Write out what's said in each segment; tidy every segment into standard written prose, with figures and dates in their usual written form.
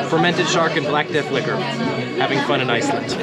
fermented shark and black death liquor. Having fun in Iceland.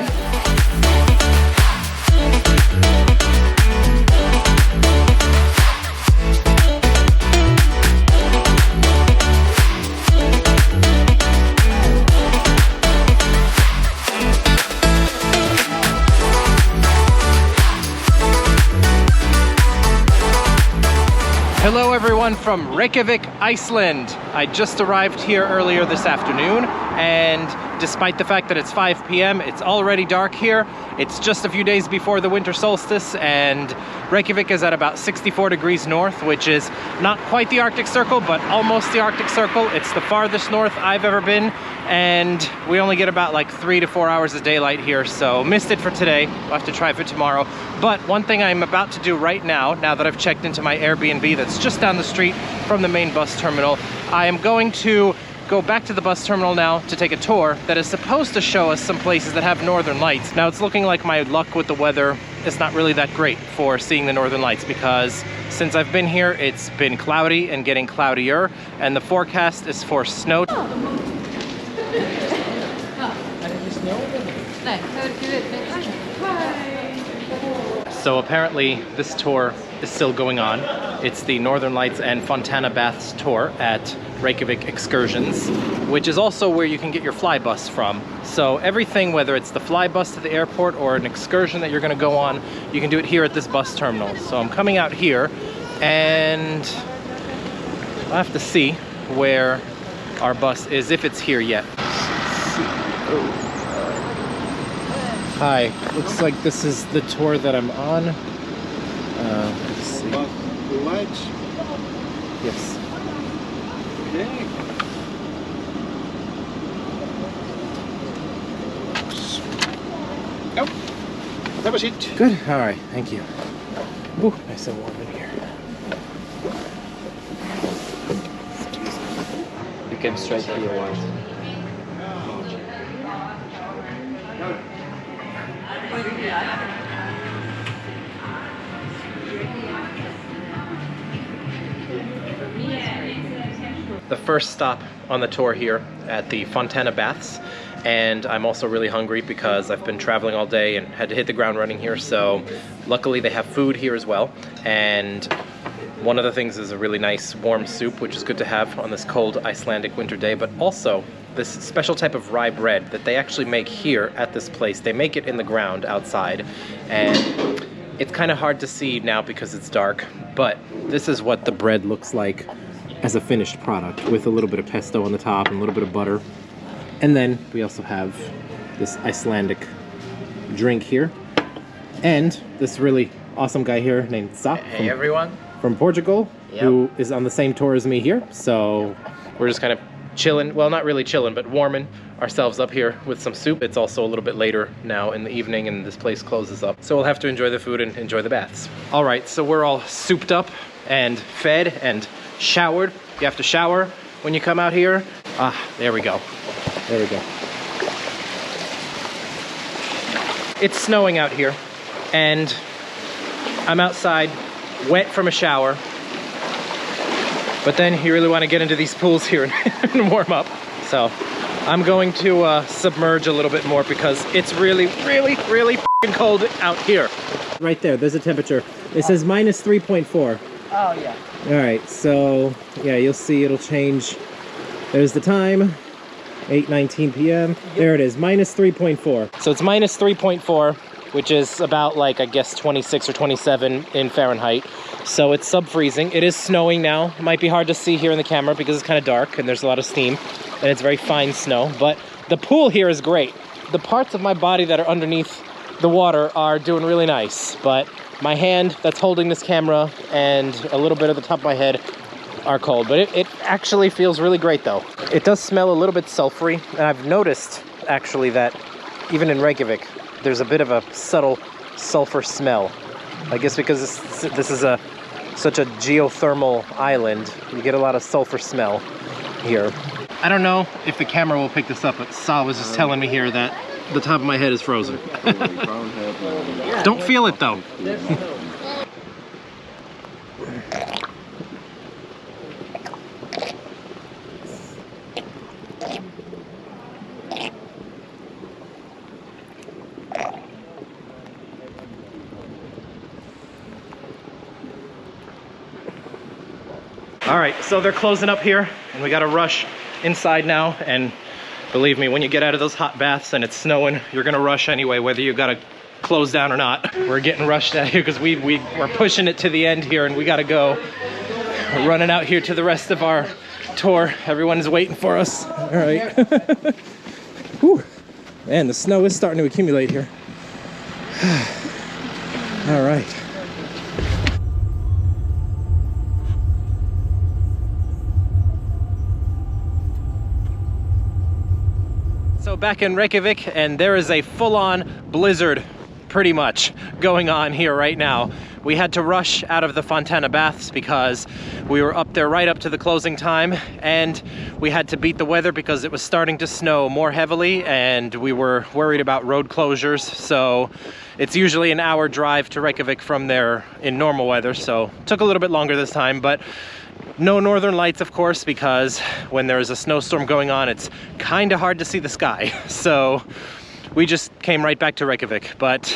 Hello everyone from Reykjavik, Iceland. I just arrived here earlier this afternoon, and despite the fact that it's 5 p.m., it's already dark here. It's just a few days before the winter solstice, and Reykjavik is at about 64 degrees north, which is not quite the Arctic Circle, but almost the Arctic Circle. It's the farthest north I've ever been, and we only get about like 3 to 4 hours of daylight here, so missed it for today. We'll have to try for tomorrow. But one thing I'm about to do right now that I've checked into my Airbnb that's just down the street from the main bus terminal, I am going to go back to the bus terminal now to take a tour that is supposed to show us some places that have northern lights. Now it's looking like my luck with the weather is not really that great for seeing the northern lights, because since I've been here it's been cloudy and getting cloudier, and the forecast is for snow. So apparently this tour is still going on. It's the Northern Lights and Fontana Baths tour at Reykjavik Excursions, which is also where you can get your fly bus from. So everything, whether it's the fly bus to the airport or an excursion that you're gonna go on, you can do it here at this bus terminal. So I'm coming out here, and I'll have to see where our bus is, if it's here yet. Hi, looks like this is the tour that I'm on. Let's see. Lights? Yes. Okay. Oh, have a seat. Good, all right, thank you. Ooh, nice and warm in here. You came straight to your wife. The first stop on the tour here at the Fontana Baths, and I'm also really hungry because I've been traveling all day and had to hit the ground running here, so luckily they have food here as well. And one of the things is a really nice warm soup, which is good to have on this cold Icelandic winter day, but also this special type of rye bread that they actually make here at this place. They make it in the ground outside, and it's kind of hard to see now because it's dark, but this is what the bread looks like as a finished product, with a little bit of pesto on the top and a little bit of butter. And then we also have this Icelandic drink here, and this really awesome guy here named Sap. Hey everyone. From Portugal, Yep. Who is on the same tour as me here. So we're just kind of chilling, well, not really chilling, but warming ourselves up here with some soup. It's also a little bit later now in the evening and this place closes up, so we'll have to enjoy the food and enjoy the baths. All right, so we're all souped up and fed and showered. You have to shower when you come out here. Ah, there we go. There we go. It's snowing out here, and I'm outside wet from a shower. But then you really want to get into these pools here and warm up. So I'm going to submerge a little bit more because it's really, really, really f***ing cold out here. Right there, there's a temperature. It says minus 3.4. Oh yeah. All right, so yeah, you'll see it'll change. There's the time, 8:19 p.m. There it is, minus 3.4. So it's minus 3.4, which is about like, I guess, 26 or 27 in Fahrenheit. So it's sub-freezing. It is snowing now. It might be hard to see here in the camera because it's kind of dark and there's a lot of steam and it's very fine snow, but the pool here is great. The parts of my body that are underneath the water are doing really nice, but my hand that's holding this camera and a little bit of the top of my head are cold, but it actually feels really great though. It does smell a little bit sulfury, and I've noticed actually that even in Reykjavik, there's a bit of a subtle sulfur smell. I guess because this is such a geothermal island, you get a lot of sulfur smell here. I don't know if the camera will pick this up, but Sa was just telling me here that the top of my head is frozen. Don't feel it though. All right, so they're closing up here and we gotta rush inside now. And believe me, when you get out of those hot baths and it's snowing, you're gonna rush anyway, whether you gotta close down or not. We're getting rushed out here because we're pushing it to the end here and we gotta go. We're running out here to the rest of our tour. Everyone's waiting for us. All right. Whew. Man, the snow is starting to accumulate here. All right. So back in Reykjavik, and there is a full-on blizzard pretty much going on here right now. We had to rush out of the Fontana baths because we were up there right up to the closing time, and we had to beat the weather because it was starting to snow more heavily and we were worried about road closures. So it's usually an hour drive to Reykjavik from there in normal weather, so it took a little bit longer this time. But no northern lights, of course, because when there's a snowstorm going on, it's kind of hard to see the sky. So we just came right back to Reykjavik. But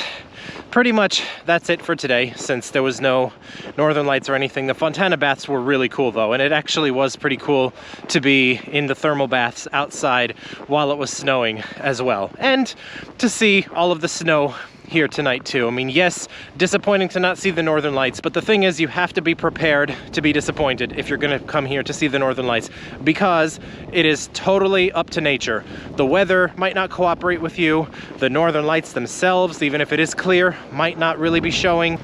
pretty much that's it for today, since there was no northern lights or anything. The Fontana baths were really cool though, and it actually was pretty cool to be in the thermal baths outside while it was snowing as well, and to see all of the snow here tonight too. I mean, yes, disappointing to not see the northern lights, but the thing is, you have to be prepared to be disappointed if you're gonna come here to see the northern lights, because it is totally up to nature. The weather might not cooperate with you. The northern lights themselves, even if it is clear, might not really be showing.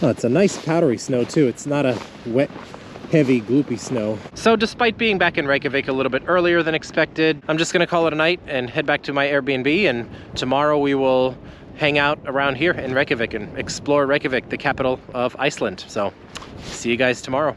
Oh, it's a nice powdery snow too. It's not a wet, heavy, gloopy snow. So despite being back in Reykjavik a little bit earlier than expected, I'm just gonna call it a night and head back to my Airbnb, and tomorrow we will hang out around here in Reykjavik and explore Reykjavik, the capital of Iceland. So see you guys tomorrow.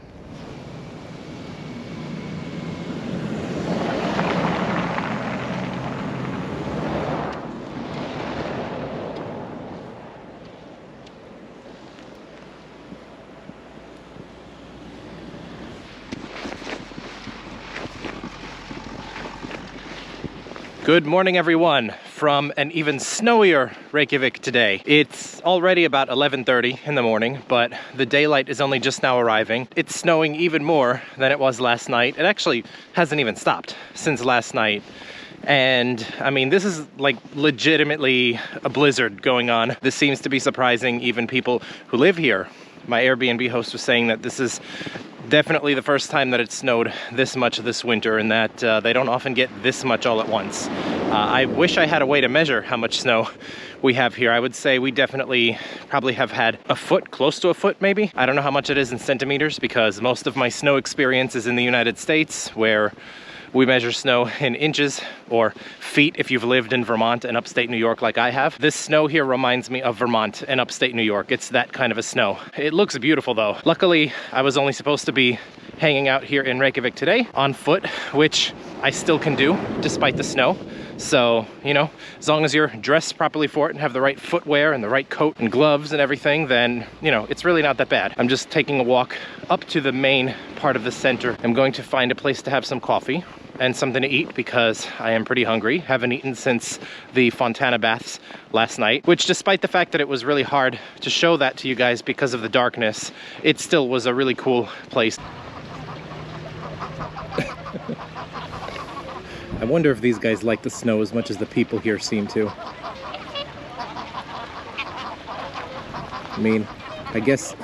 Good morning, everyone, from an even snowier Reykjavik today. It's already about 11:30 in the morning, but the daylight is only just now arriving. It's snowing even more than it was last night. It actually hasn't even stopped since last night. And I mean, this is like legitimately a blizzard going on. This seems to be surprising even people who live here. My Airbnb host was saying that this is definitely the first time that it snowed this much this winter, and that they don't often get this much all at once. I wish I had a way to measure how much snow we have here. I would say we definitely probably have had a foot, close to a foot maybe. I don't know how much it is in centimeters, because most of my snow experience is in the United States, where we measure snow in inches, or feet if you've lived in Vermont and upstate New York like I have. This snow here reminds me of Vermont and upstate New York. It's that kind of a snow. It looks beautiful though. Luckily, I was only supposed to be hanging out here in Reykjavik today on foot, which I still can do despite the snow. So, you know, as long as you're dressed properly for it and have the right footwear and the right coat and gloves and everything, then, you know, it's really not that bad. I'm just taking a walk up to the main part of the center. I'm going to find a place to have some coffee and something to eat, because I am pretty hungry. Haven't eaten since the Fontana baths last night, which, despite the fact that it was really hard to show that to you guys because of the darkness, it still was a really cool place. I wonder if these guys like the snow as much as the people here seem to. I mean, I guess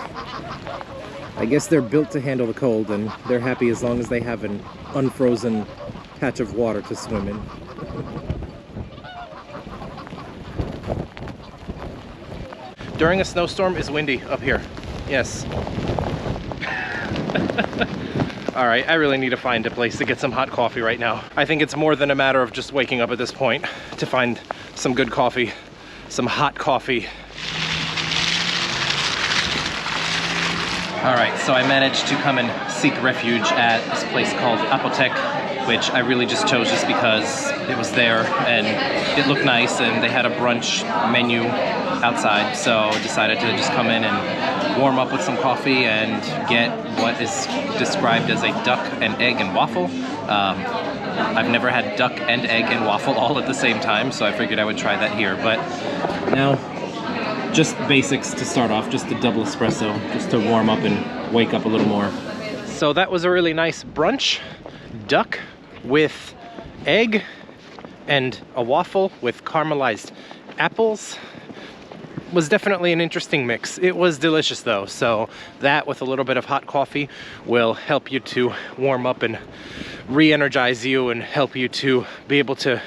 they're built to handle the cold, and they're happy as long as they have an unfrozen patch of water to swim in. During a snowstorm is windy up here. Yes. All right, I really need to find a place to get some hot coffee right now. I think it's more than a matter of just waking up at this point to find some good coffee, some hot coffee. All right, so I managed to come and seek refuge at this place called Apotek, which I really just chose just because it was there and it looked nice, and they had a brunch menu outside, so I decided to just come in and warm up with some coffee and get what is described as a duck and egg and waffle. I've never had duck and egg and waffle all at the same time, so I figured I would try that here. But now Just basics to start off, just a double espresso, just to warm up and wake up a little more. So that was a really nice brunch. Duck with egg and a waffle with caramelized apples. Was definitely an interesting mix. It was delicious though, so that with a little bit of hot coffee will help you to warm up and re-energize you and help you to be able to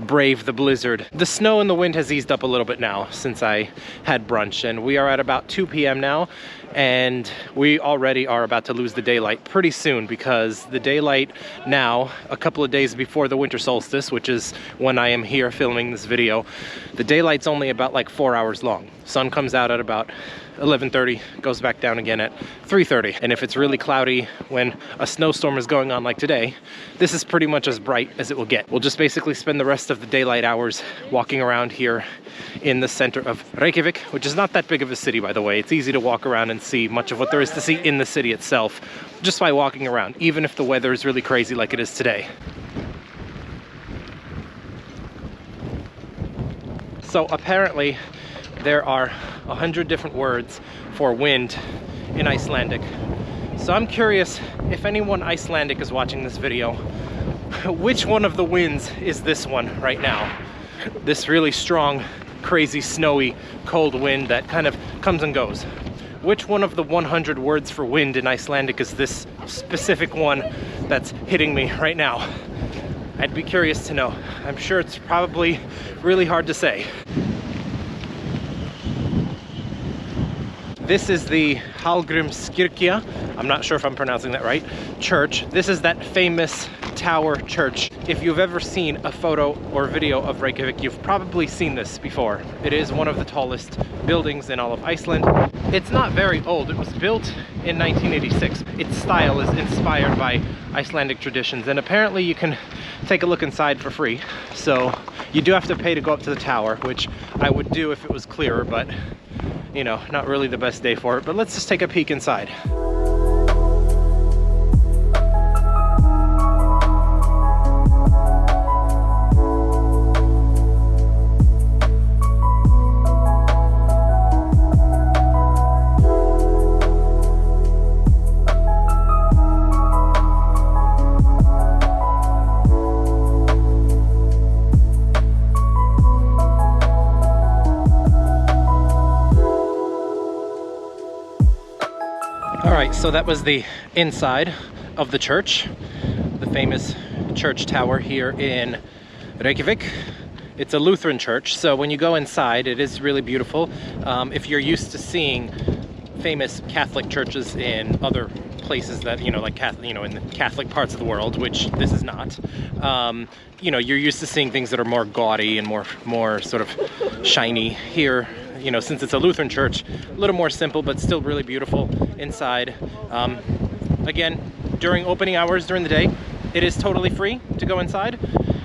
brave the blizzard. The snow and the wind has eased up a little bit now since I had brunch, and we are at about 2 p.m. now, and we already are about to lose the daylight pretty soon, because the daylight now, a couple of days before the winter solstice, which is when I am here filming this video, the daylight's only about like 4 hours long. Sun comes out at about 11:30, goes back down again at 3:30. And if it's really cloudy when a snowstorm is going on like today, this is pretty much as bright as it will get. We'll just basically spend the rest of the daylight hours walking around here in the center of Reykjavik, which is not that big of a city, by the way. It's easy to walk around and see much of what there is to see in the city itself just by walking around, even if the weather is really crazy like it is today. So apparently there are 100 different words for wind in Icelandic. So I'm curious if anyone Icelandic is watching this video, which one of the winds is this one right now? This really strong, crazy, snowy, cold wind that kind of comes and goes. Which one of the 100 words for wind in Icelandic is this specific one that's hitting me right now? I'd be curious to know. I'm sure it's probably really hard to say. This is the Hallgrimskirkja, I'm not sure if I'm pronouncing that right, church. This is that famous tower church. If you've ever seen a photo or video of Reykjavik, you've probably seen this before. It is one of the tallest buildings in all of Iceland. It's not very old. It was built in 1986. Its style is inspired by Icelandic traditions, and apparently you can take a look inside for free. So you do have to pay to go up to the tower, which I would do if it was clearer, but you know, not really the best day for it. But let's just take a peek inside. So that was the inside of the church, the famous church tower here in Reykjavik. It's a Lutheran church, so when you go inside, it is really beautiful. If you're used to seeing famous Catholic churches in other places that, you know, like Catholic, you know, in the Catholic parts of the world, which this is not, you know, you're used to seeing things that are more gaudy and more sort of shiny. Here, you know, since it's a Lutheran church, a little more simple, but still really beautiful inside. Again, during opening hours during the day, it is totally free to go inside.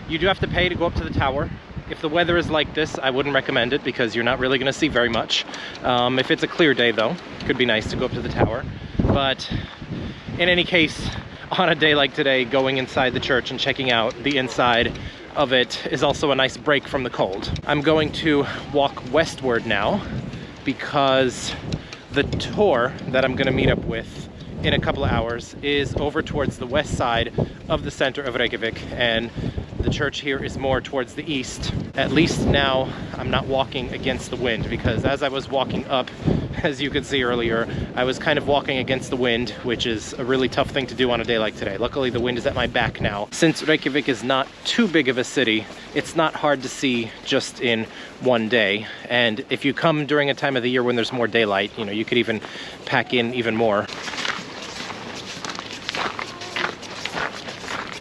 You do have to pay to go up to the tower. If the weather is like this, I wouldn't recommend it because you're not really going to see very much. If it's a clear day though, it could be nice to go up to the tower. But in any case, on a day like today, going inside the church and checking out the inside of it is also a nice break from the cold. I'm going to walk westward now because the tour that I'm going to meet up with in a couple of hours is over towards the west side of the center of Reykjavik, and the church here is more towards the east. At least now I'm not walking against the wind, because as I was walking up, as you could see earlier, I was kind of walking against the wind, which is a really tough thing to do on a day like today. Luckily the wind is at my back now. Since Reykjavik is not too big of a city, it's not hard to see just in one day. And if you come during a time of the year when there's more daylight, you know, you could even pack in even more.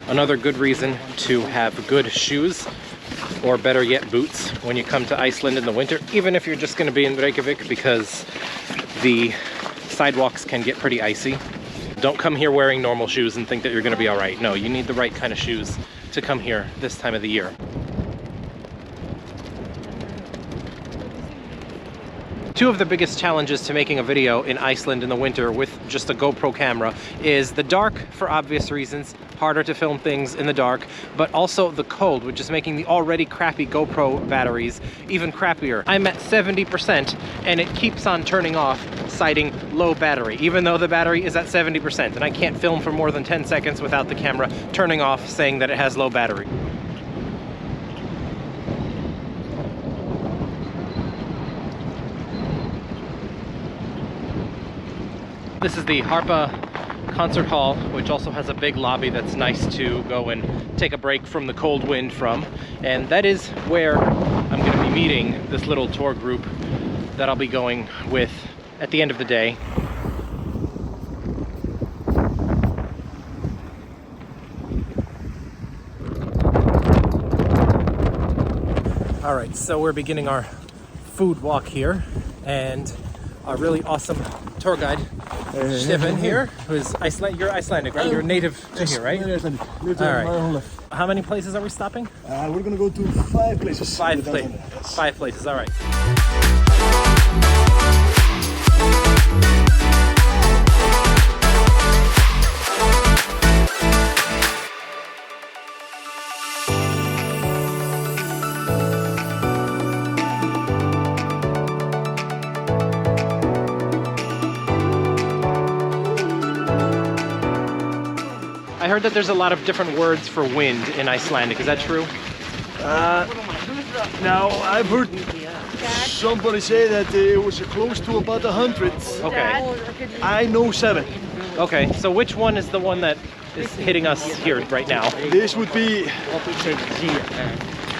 Another good reason to have good shoes, or better yet boots, when you come to Iceland in the winter, even if you're just going to be in Reykjavik, because the sidewalks can get pretty icy. Don't come here wearing normal shoes and think that you're going to be all right. No, you need the right kind of shoes to come here this time of the year. Two of the biggest challenges to making a video in Iceland in the winter with just a GoPro camera is the dark, for obvious reasons, harder to film things in the dark, but also the cold, which is making the already crappy GoPro batteries even crappier. I'm at 70% and it keeps on turning off, citing low battery, even though the battery is at 70%, and I can't film for more than 10 seconds without the camera turning off saying that it has low battery. This is the Harpa Concert Hall, which also has a big lobby that's nice to go and take a break from the cold wind from. And that is where I'm going to be meeting this little tour group that I'll be going with at the end of the day. All right, so we're beginning our food walk here, and our really awesome tour guide, Stefan here, who's Iceland. You're Icelandic, right? You're native to here, right? All right. How many places are we stopping? We're gonna go to 5 places. 5 places. 5 places. All right. I heard that there's a lot of different words for wind in Icelandic. Is that true? Now, I've heard somebody say that it was close to about 100. Okay. I know 7. Okay, so which one is the one that is hitting us here right now? This would be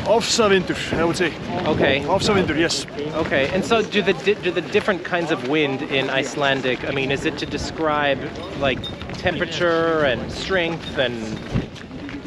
Ofsavindur, I would say. Okay. Ofsavindur, yes. Okay, and so do the different kinds of wind in Icelandic, I mean, is it to describe like temperature and strength and...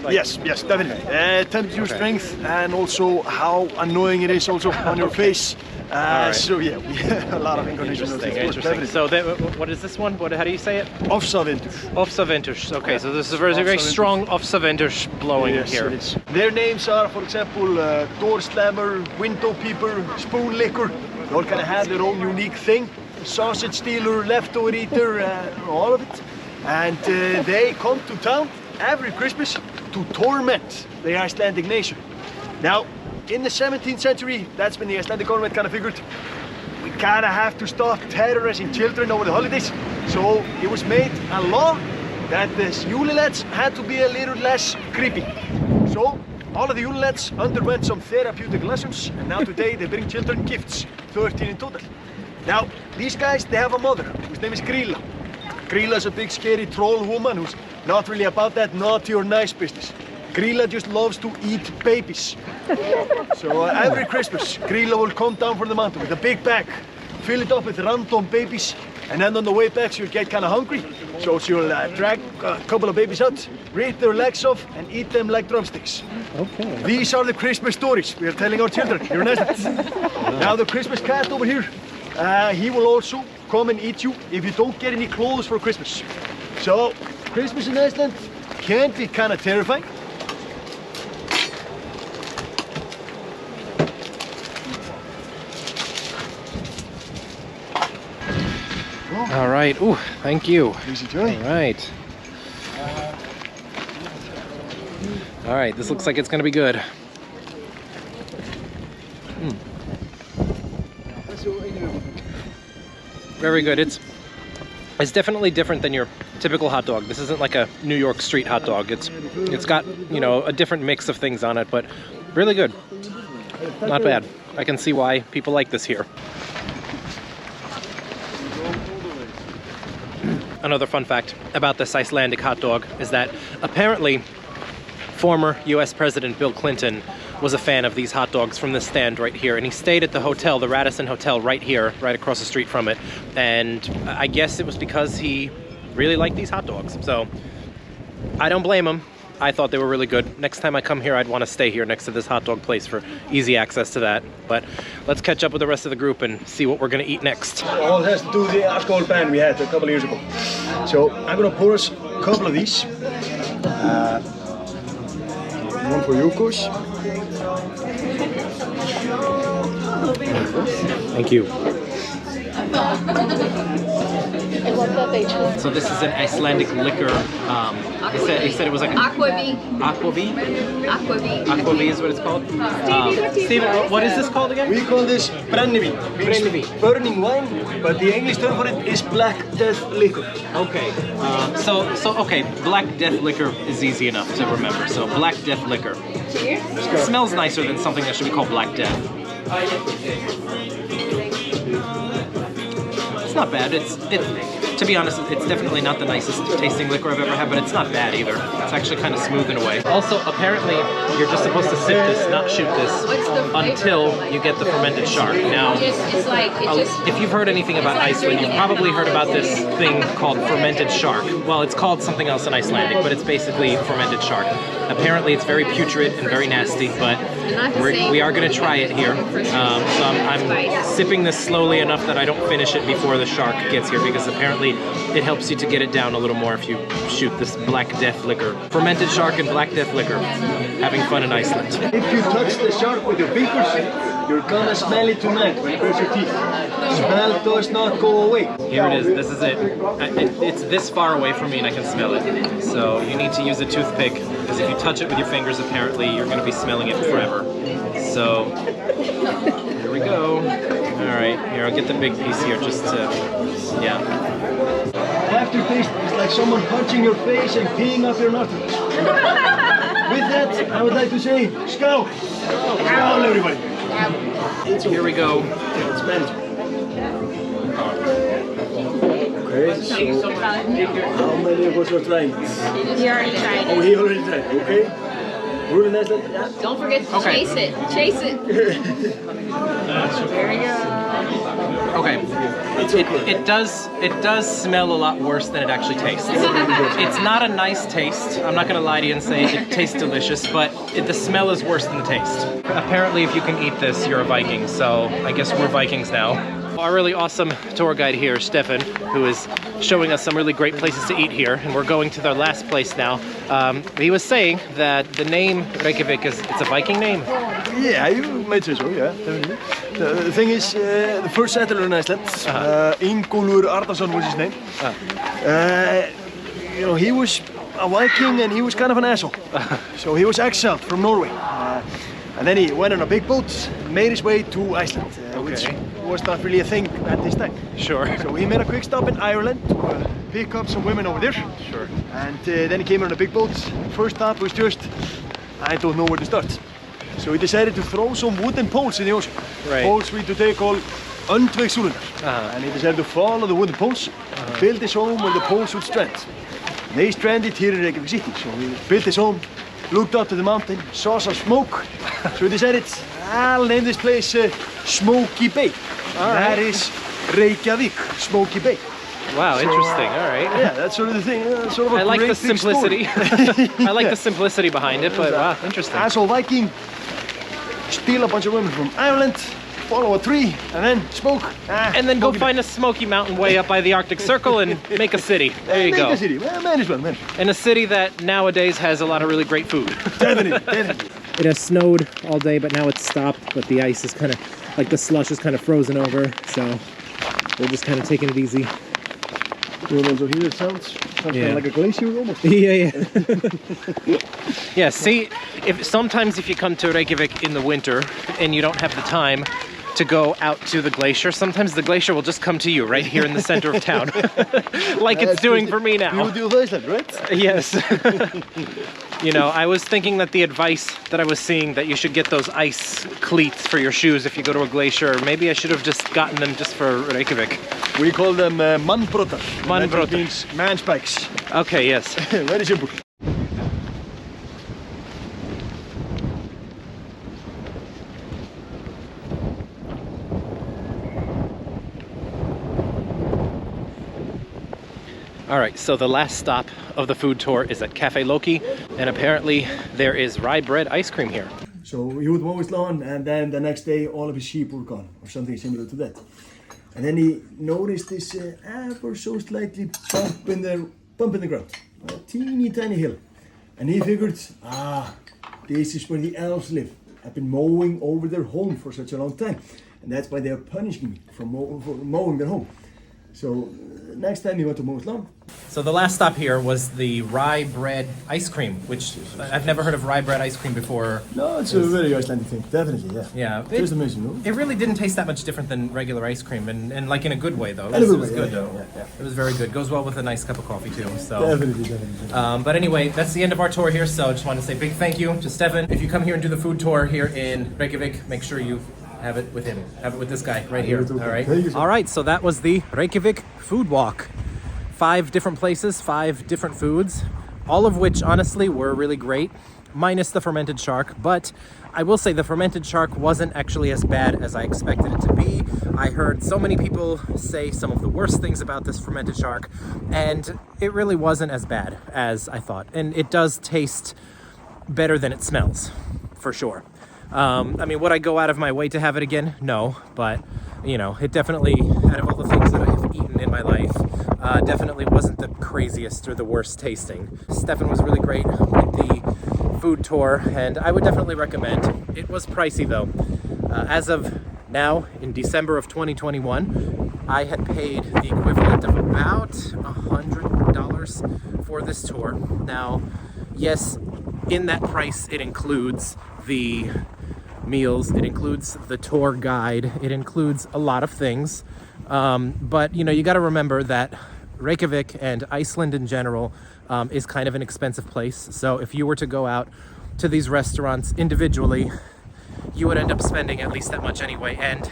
Like... Yes, definitely. Temperature, strength, and also how annoying it is also on your face. Right. So yeah, we have a lot of incarnation of this. Interesting. So what is this one? How do you say it? Ofsavindur. Ofsavindur. Okay, so this is a very strong Ofsavindur blowing here. It is. Their names are, for example, door slammer, window peeper, spoon licker. They all kind of have their own unique thing. Sausage stealer, leftover eater, all of it. And they come to town every Christmas to torment the Icelandic nation. Now, in the 17th century, that's when the Icelandic government kind of figured we kind of have to stop terrorizing children over the holidays. So it was made a law that the Yule lads had to be a little less creepy. So all of the Yule lads underwent some therapeutic lessons, and now today they bring children gifts, 13 in total. Now, these guys, they have a mother whose name is Grilla. Grilla's a big scary troll woman who's not really about that naughty or nice business. Grilla just loves to eat babies. So every Christmas, Grilla will come down from the mountain with a big bag, fill it up with random babies, and then on the way back she'll get kind of hungry. So she'll drag a couple of babies out, rip their legs off, and eat them like drumsticks. Okay. These are the Christmas stories we are telling our children here in Iceland. Now the Christmas cat over here, he will also come and eat you if you don't get any clothes for Christmas. So Christmas in Iceland can be kind of terrifying. All right. Ooh, thank you. Easy joy. All right. All right. This looks like it's gonna be good. Very good. It's definitely different than your typical hot dog. This isn't like a New York street hot dog. It's got, you know, a different mix of things on it, but really good. Not bad. I can see why people like this here. Another fun fact about this Icelandic hot dog is that apparently former US President Bill Clinton was a fan of these hot dogs from this stand right here, and he stayed at the hotel, the Radisson Hotel right here, right across the street from it, and I guess it was because he really liked these hot dogs. So I don't blame him. I thought they were really good. Next time I come here, I'd want to stay here next to this hot dog place for easy access to that. But let's catch up with the rest of the group and see what we're gonna eat next. All has to do with the alcohol ban we had a couple of years ago. So I'm gonna pour us a couple of these. One for you, Kush. Thank you. So this is an Icelandic liquor. He said it was like Aquavit. aquavit. Aquavit. Aquavit is what it's called. Steven, what is this called again? We call this brennivin, Brennivin. burning wine, but the English term for it is black death liquor. Okay. So okay, Black Death liquor is easy enough to remember. So Black Death liquor. It smells nicer than something that should be called Black Death. It's not bad. To be honest, it's definitely not the nicest tasting liquor I've ever had, but it's not bad either. It's actually kind of smooth in a way. Also, apparently, you're just supposed to sip this, not shoot this, until you get the fermented shark. Now, if you've heard anything about Iceland, you've probably heard about this thing called fermented shark. Well, it's called something else in Icelandic, but it's basically fermented shark. Apparently, it's very putrid and very nasty, but we are going to try it here. So I'm sipping this slowly enough that I don't finish it before the shark gets here, because apparently it helps you to get it down a little more if you shoot this Black Death liquor. Fermented shark and Black Death liquor. Having fun in Iceland. If you touch the shark with your fingers, you're gonna smell it tonight when you brush your teeth. Smell does not go away. Here it is. This is it. It's this far away from me and I can smell it. So you need to use a toothpick, because if you touch it with your fingers, apparently you're going to be smelling it forever. So here we go. All right, here, I'll get the big piece here just to, yeah. Aftertaste is like someone punching your face and peeing up your nostrils. With that, I would like to say, skål! Skål, everybody! Here we go. It's management. Okay, so how many of us are trying? He already tried Oh, it. he already tried, okay? Really nice, yeah? Don't forget to Okay. chase it. Chase it. There we go. Okay. It does smell a lot worse than it actually tastes. It's not a nice taste. I'm not gonna lie to you and say it tastes delicious, but the smell is worse than the taste. Apparently, if you can eat this, you're a Viking. So I guess we're Vikings now. Our really awesome tour guide here, Stefan, who is showing us some really great places to eat here, and we're going to their last place now. He was saying that the name Reykjavik it's a Viking name. Yeah, you might say so, yeah, definitely. The thing is, the first settler in Iceland, Ingólfur Arnarsson was his name. You know, he was a Viking and he was kind of an asshole. So he was exiled from Norway. And then he went on a big boat, made his way to Iceland, which was not really a thing at this time. Sure. So he made a quick stop in Ireland to pick up some women over there. Sure. And then he came on a big boat. First stop was just, I don't know where to start. So he decided to throw some wooden poles in the ocean. Right. Poles we today call Undvegsúlunar. And he decided to follow the wooden poles, build his home where the poles would strand. They stranded here in Reykjavik City. So he built his home, looked up to the mountain, saw some smoke. So he decided, I'll name this place Smoky Bay. That is Reykjavik, Smoky Bay. Wow, interesting. All right. Yeah, that's sort of the thing. Sort of a I like great the big story. simplicity. I like the simplicity behind it, but wow, interesting. Asshole Viking, steal a bunch of women from Ireland, follow a tree, and then smoke. And then go find a smoky mountain way up by the Arctic Circle and make a city. There you go. Make a city. Well, management. And a city that nowadays has a lot of really great food. Definitely. It has snowed all day, but now it's stopped. But the ice is kind of, like the slush is kind of frozen over. So we're just kind of taking it easy. So here it sounds kind of like a glacier almost. Yeah. Yeah, see, sometimes if you come to Reykjavik in the winter and you don't have the time to go out to the glacier, sometimes the glacier will just come to you right here in the center of town. Like it's doing for me now. You do Iceland, right? Yes. You know, I was thinking that the advice that I was seeing that you should get those ice cleats for your shoes if you go to a glacier, maybe I should have just gotten them just for Reykjavik. We call them mannbrotar. Mannbrotar. That means man spikes. Okay, yes. Very simple. All right, so the last stop of the food tour is at Cafe Loki, and apparently there is Rye Bread Ice Cream here. So he would mow his lawn, and then the next day all of his sheep were gone, or something similar to that. And then he noticed this ever so slightly bump in the ground, a teeny tiny hill. And he figured, this is where the elves live. I've been mowing over their home for such a long time. and that's why they're punishing me for mowing their home. So next time you want to mow his lawn. So the last stop here was the Rye Bread Ice Cream, which I've never heard of Rye Bread Ice Cream before. No, it's a very Icelandic thing, definitely, yeah. Yeah. It's amazing, no? It really didn't taste that much different than regular ice cream, and like in a good way though. In a good It was way, good yeah, though. yeah. It was very good. Goes well with a nice cup of coffee too. So. Definitely. But anyway, that's the end of our tour here. So I just want to say big thank you to Stefan. If you come here and do the food tour here in Reykjavik, make sure you have it with him. Have it with this guy right here. All right. All right. So that was the Reykjavik food walk. 5 different places, 5 different foods, all of which honestly were really great, minus the fermented shark. But I will say the fermented shark wasn't actually as bad as I expected it to be. I heard so many people say some of the worst things about this fermented shark, and it really wasn't as bad as I thought. And it does taste better than it smells, for sure. I mean, would I go out of my way to have it again? No, but you know, it definitely, out of all the things that I've eaten in my life, definitely wasn't the craziest or the worst tasting. Stefan was really great with the food tour, and I would definitely recommend. It was pricey though. As of now, in December of 2021, I had paid the equivalent of about $100 for this tour. Now, yes, in that price, it includes the meals, it includes the tour guide, it includes a lot of things. But you know, you got to remember that Reykjavik and Iceland in general is kind of an expensive place. So if you were to go out to these restaurants individually, you would end up spending at least that much anyway. And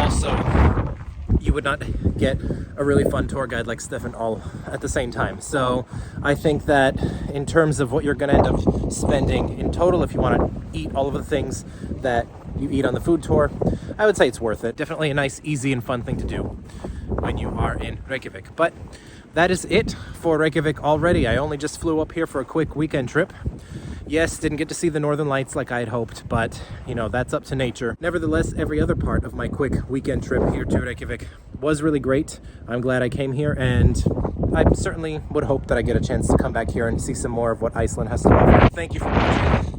also, you would not get a really fun tour guide like Stefan all at the same time. So I think that in terms of what you're going to end up spending in total, if you want to eat all of the things that you eat on the food tour, I would say it's worth it. Definitely a nice, easy, and fun thing to do when you are in Reykjavik. But that is it for Reykjavik already. I only just flew up here for a quick weekend trip. Yes, didn't get to see the northern lights like I had hoped, but you know, that's up to nature. Nevertheless, every other part of my quick weekend trip here to Reykjavik was really great. I'm glad I came here, and I certainly would hope that I get a chance to come back here and see some more of what Iceland has to offer. Thank you for watching.